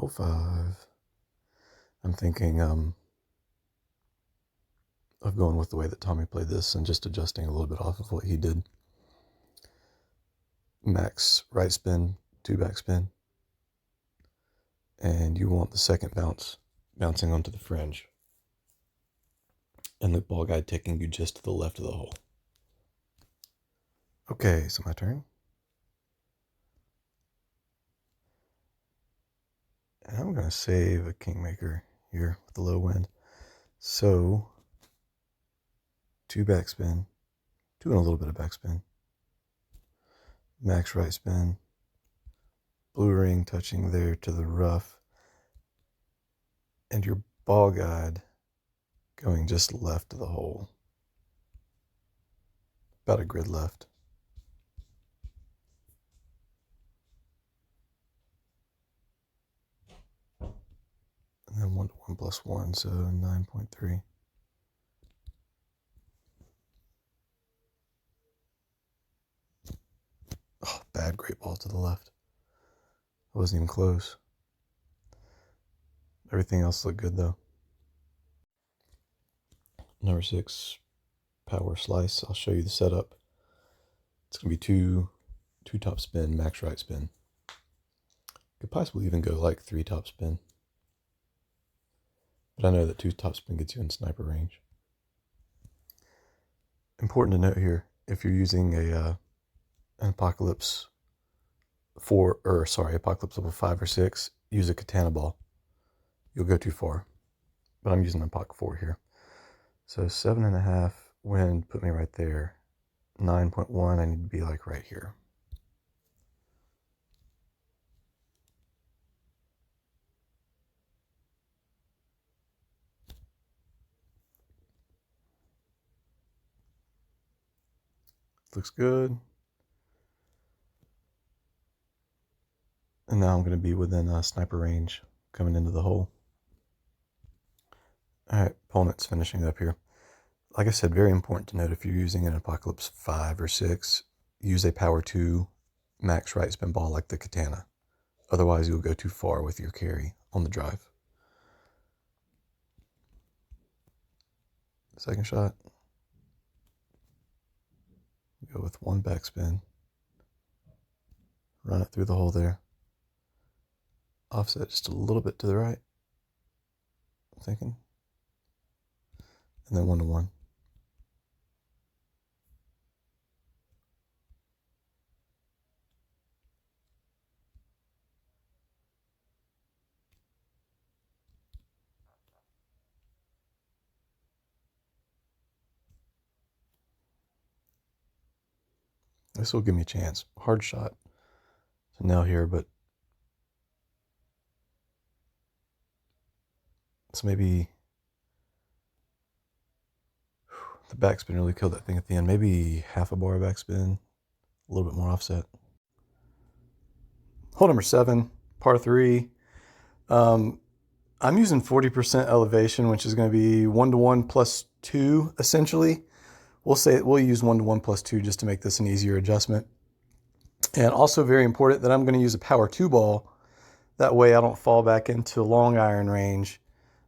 05. I'm thinking of going with the way that Tommy played this and just adjusting a little bit off of what he did. Max right spin, 2 backspin. And you want the second bounce bouncing onto the fringe. And the ball guide taking you just to the left of the hole. Okay, so my turn. And I'm going to save a kingmaker here with the low wind. So, 2 backspin, 2 and a little bit of backspin. Max right spin, blue ring touching there to the rough. And your ball guide going just left of the hole. About a grid left. And then 1 to 1 plus 1, so 9.3. Oh, bad great ball to the left. I wasn't even close. Everything else looked good though. Number 6, power slice. I'll show you the setup. It's going to be two top spin, max right spin. Could possibly even go like 3 top spin. But I know that 2 top spin gets you in sniper range. Important to note here, if you're using an Apocalypse Apocalypse level 5 or 6, use a katana ball. You'll go too far. But I'm using an Apoc 4 here. So 7.5 wind put me right there. 9.1, I need to be like right here. Looks good. And now I'm going to be within sniper range coming into the hole. Alright, opponent's finishing up here. Like I said, very important to note, if you're using an Apocalypse 5 or 6, use a power 2 max right spin ball like the katana. Otherwise, you'll go too far with your carry on the drive. Second shot. Go with 1 backspin. Run it through the hole there. Offset just a little bit to the right. I'm thinking. And then 1 to 1. This will give me a chance. Hard shot to nail here, but it's maybe the backspin really killed that thing at the end. Maybe half a bar backspin, a little bit more offset. Hole number 7, par 3. I'm using 40% elevation, which is going to be 1 to 1 plus 2, essentially. We'll use 1 to 1 plus 2 just to make this an easier adjustment. And also very important that I'm going to use a power 2 ball. That way I don't fall back into long iron range.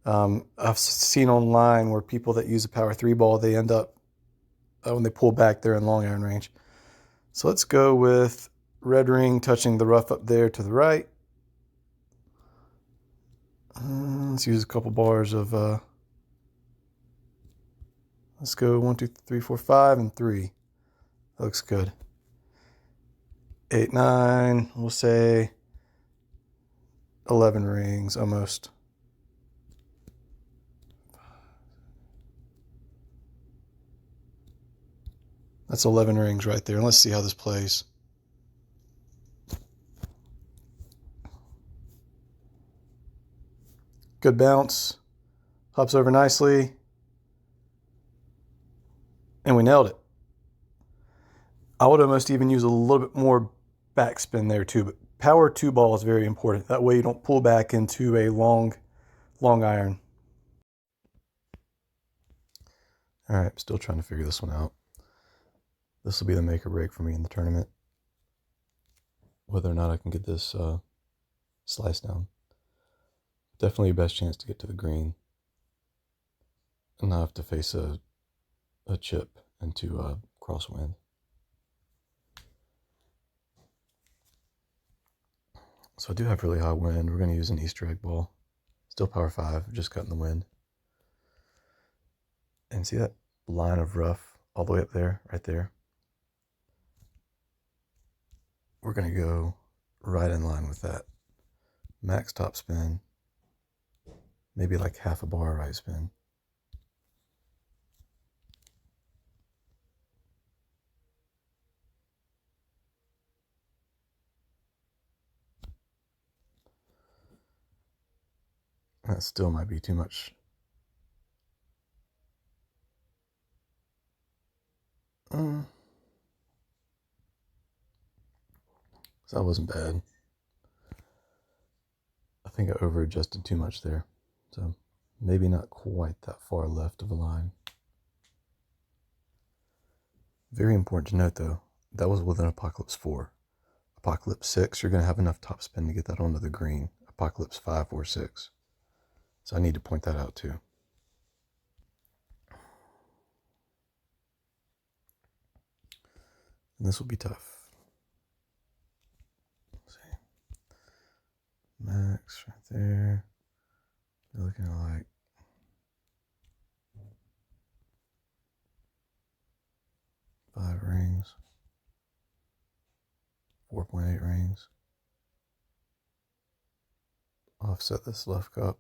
I've seen online where people that use a power 3 ball, they end up, when they pull back, they're in long iron range. So let's go with red ring touching the rough up there to the right. Let's use a couple bars of, let's go 1, 2, 3, 4, 5, and 3. That looks good. 8, 9, we'll say 11 rings almost. That's 11 rings right there. And let's see how this plays. Good bounce. Hops over nicely. And we nailed it. I would almost even use a little bit more backspin there too, but power 2 ball is very important. That way you don't pull back into a long iron. All right, I'm still trying to figure this one out. This will be the make or break for me in the tournament. Whether or not I can get this slice down. Definitely your best chance to get to the green and not have to face a chip into a crosswind. So I do have really high wind. We're going to use an Easter egg ball. Still power 5, just cutting the wind. And see that line of rough all the way up there, right there? We're going to go right in line with that. Max top spin, maybe like half a bar right spin. That still might be too much. So that wasn't bad. I think I over adjusted too much there. So maybe not quite that far left of a line. Very important to note though, that was with an Apocalypse 4. Apocalypse 6, you're going to have enough topspin to get that onto the green. Apocalypse 5 or 6. So I need to point that out too. And this will be tough. Let's see. Max right there. They're looking at like 5 rings. 4.8 rings. Offset this left cup.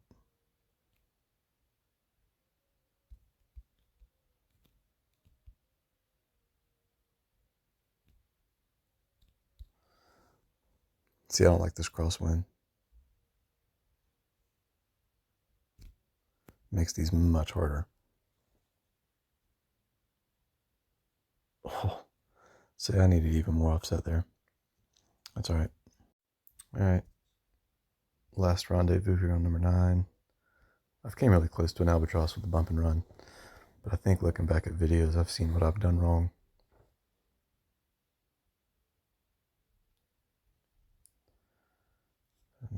See, I don't like this crosswind. Makes these much harder. Oh, see, I needed even more offset there. That's all right. All right. Last rendezvous here on number 9. I've came really close to an albatross with the bump and run, but I think looking back at videos, I've seen what I've done wrong.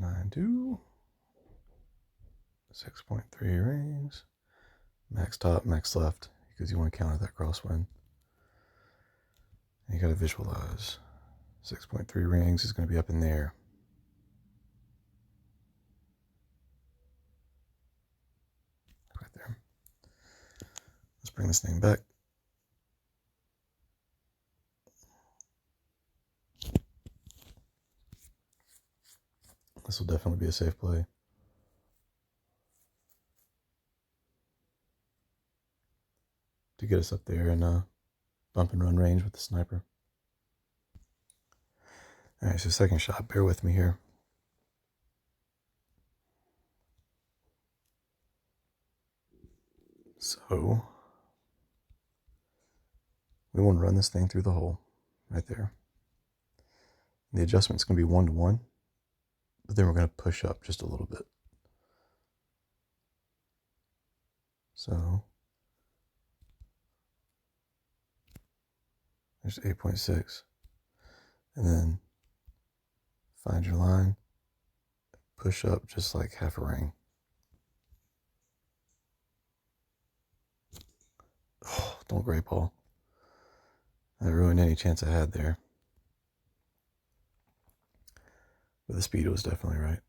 9-2, 6.3 rings, max top, max left, because you want to counter that crosswind. And you got to visualize 6.3 rings is going to be up in there. Right there. Let's bring this thing back. This will definitely be a safe play. To get us up there in bump and run range with the sniper. All right, so second shot, bear with me here. So we want to run this thing through the hole right there. The adjustment's going to be 1-to-1, but then we're going to push up just a little bit. So there's 8.6. And then find your line, push up just like half a ring. Oh, don't gray ball. That ruined any chance I had there. But the speed was definitely right.